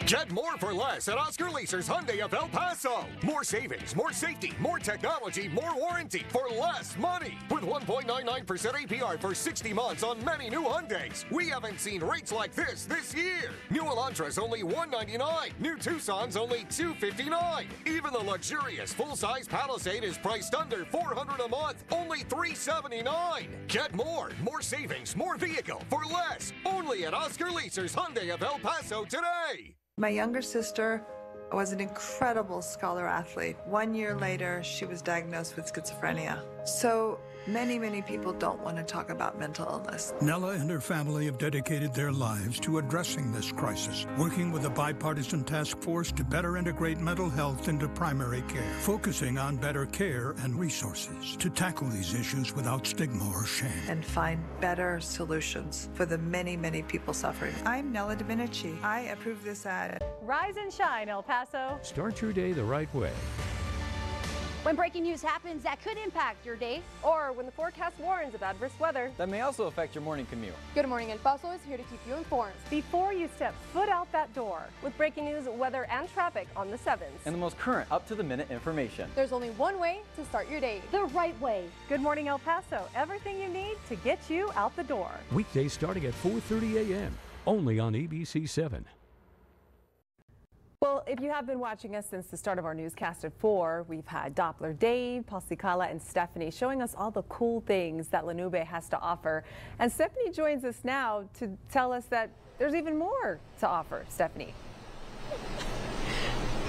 Get more for less at Oscar Leaser's Hyundai of El Paso. More savings, more safety, more technology, more warranty for less money. With 1.99% APR for 60 months on many new Hyundais. We haven't seen rates like this year. New Elantras only $199. New Tucson's only $259. Even the luxurious full-size Palisade is priced under $400 a month, only $379. Get more savings, more vehicle for less. Only at Oscar Leaser's Hyundai of El Paso today. My younger sister was an incredible scholar athlete. 1 year later, she was diagnosed with schizophrenia. So many people don't want to talk about mental illness. Nella and her family have dedicated their lives to addressing this crisis, working with a bipartisan task force to better integrate mental health into primary care, focusing on better care and resources to tackle these issues without stigma or shame. And find better solutions for the many people suffering. I'm Nella Dominici. I approve this ad. Rise and shine, El Paso. Start your day the right way. When breaking news happens that could impact your day, or when the forecast warns of adverse weather that may also affect your morning commute. Good Morning El Paso is here to keep you informed before you step foot out that door, with breaking news, weather, and traffic on the 7s. And the most current, up-to-the-minute information. There's only one way to start your day, the right way. Good Morning El Paso, everything you need to get you out the door. Weekdays starting at 4:30 a.m., only on ABC7. Well, if you have been watching us since the start of our newscast at 4, we've had Doppler Dave, Palsikala, and Stephanie showing us all the cool things that La Nube has to offer. And Stephanie joins us now to tell us that there's even more to offer. Stephanie.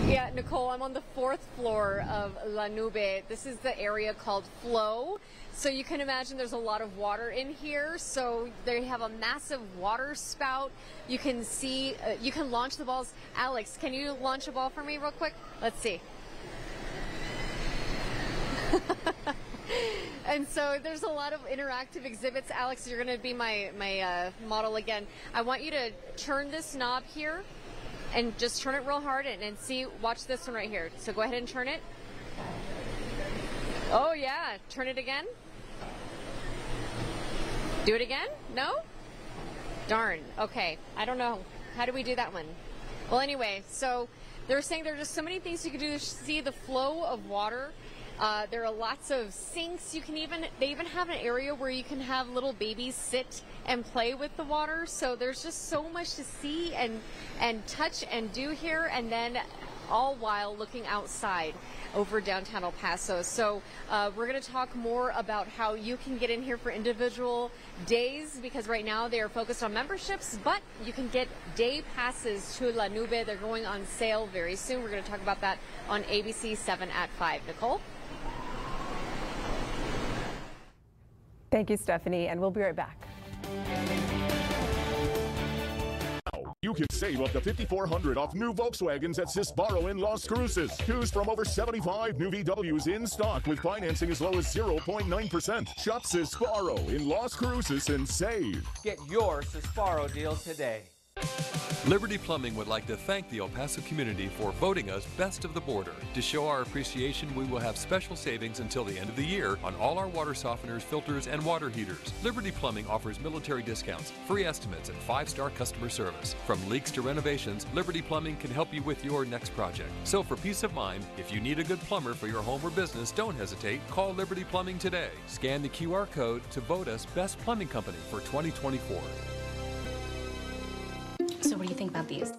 Yeah, Nicole, I'm on the 4th floor of La Nube. This is the area called Flow. So you can imagine there's a lot of water in here. So they have a massive water spout. You can see, you can launch the balls. Alex, can you launch a ball for me real quick? Let's see. And so there's a lot of interactive exhibits. Alex, you're going to be my model again. I want you to turn this knob here and just turn it real hard and see, watch this one right here. So go ahead and turn it. Oh yeah, turn it again. Do it again? No? Darn, okay. I don't know. How do we do that one? Well, anyway, so they're saying there are just so many things you can do to see the flow of water There are lots of sinks. They even have an area where you can have little babies sit and play with the water. So there's just so much to see and touch and do here, and then all while looking outside over downtown El Paso. So we're going to talk more about how you can get in here for individual days, because right now they are focused on memberships, but you can get day passes to La Nube. They're going on sale very soon. We're going to talk about that on ABC 7 at 5. Nicole? Thank you, Stephanie, and we'll be right back. You can save up to $5,400 off new Volkswagens at Sisbaro in Las Cruces. Choose from over 75 new VWs in stock with financing as low as 0.9%. Shop Sisbaro in Las Cruces and save. Get your Sisbaro deal today. Liberty Plumbing would like to thank the El Paso community for voting us Best of the Border. To show our appreciation, we will have special savings until the end of the year on all our water softeners, filters, and water heaters. Liberty Plumbing offers military discounts, free estimates, and 5-star customer service. From leaks to renovations, Liberty Plumbing can help you with your next project. So for peace of mind, if you need a good plumber for your home or business, don't hesitate. Call Liberty Plumbing today. Scan the QR code to vote us Best Plumbing Company for 2024. So what do you think about these?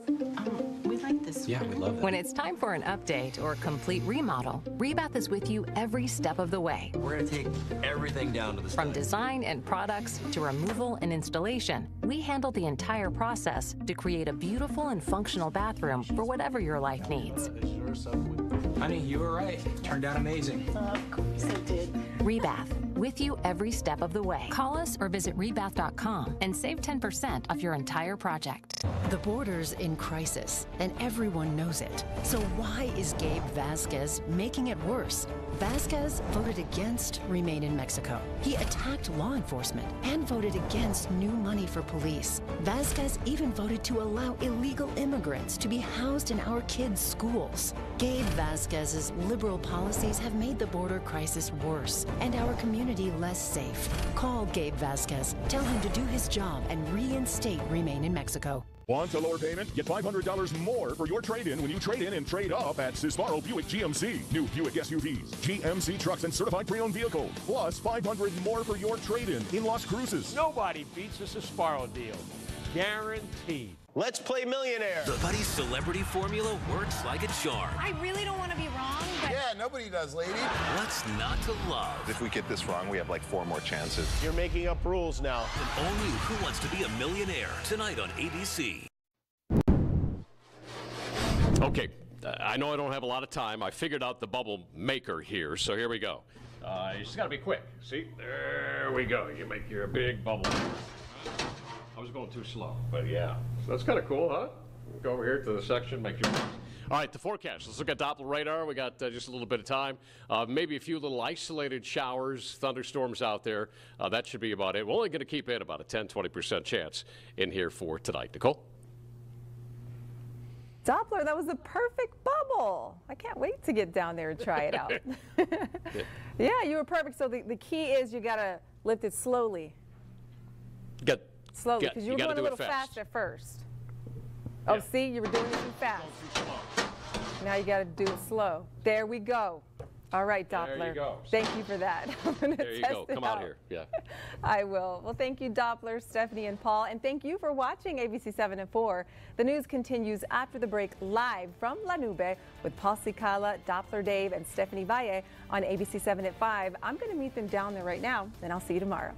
We like this. Yeah, we love that. When it's time for an update or complete remodel, Rebath is with you every step of the way. We're going to take everything down to the From design and products to removal and installation, we handle the entire process to create a beautiful and functional bathroom for whatever your life needs. Honey, you were right. Turned out amazing. Of course it did. Rebath, with you every step of the way. Call us or visit rebath.com and save 10% of your entire project. The border's in crisis, and everyone knows it. So why is Gabe Vasquez making it worse? Vasquez voted against Remain in Mexico. He attacked law enforcement and voted against new money for police. Vasquez even voted to allow illegal immigrants to be housed in our kids' schools. Gabe Vasquez's liberal policies have made the border crisis worse and our community less safe. Call Gabe Vasquez. Tell him to do his job and reinstate Remain in Mexico. Want a lower payment? Get $500 more for your trade-in when you trade in and trade up at Sisbaro Buick GMC. New Buick SUVs, GMC trucks, and certified pre-owned vehicles. Plus $500 more for your trade-in in Las Cruces. Nobody beats the Sisbaro deal. Guaranteed. Let's play millionaire. The Buddy's celebrity formula works like a charm. I really don't want to be wrong, but... Yeah, nobody does, lady. What's not to love? If we get this wrong, we have like 4 more chances. You're making up rules now. And all new Who Wants to Be a Millionaire tonight on ABC. Okay, I know I don't have a lot of time. I figured out the bubble maker here, so here we go. You just got to be quick. See, there we go. You make your big bubble. I was going too slow, but yeah. So that's kind of cool, huh? Go over here to the section, make your... All right, the forecast. Let's look at Doppler radar. We got just a little bit of time. Maybe a few little isolated showers, thunderstorms out there. That should be about it. We're only going to keep in about a 10-20% chance in here for tonight. Nicole? Doppler, that was the perfect bubble. I can't wait to get down there and try it out. Yeah, you were perfect. So the key is you got to lift it slowly. Slowly, because you were going a little fast at first. Oh, yeah. See, you were doing it too fast. Now you got to do it slow. There we go. All right, Doppler. There you go. Thank you for that. There you go. Come out here. Yeah. I will. Well, thank you, Doppler, Stephanie, and Paul. And thank you for watching ABC 7 at 4. The news continues after the break live from La Nube with Paul Cicala, Doppler Dave, and Stephanie Valle on ABC 7 at 5. I'm going to meet them down there right now, and I'll see you tomorrow.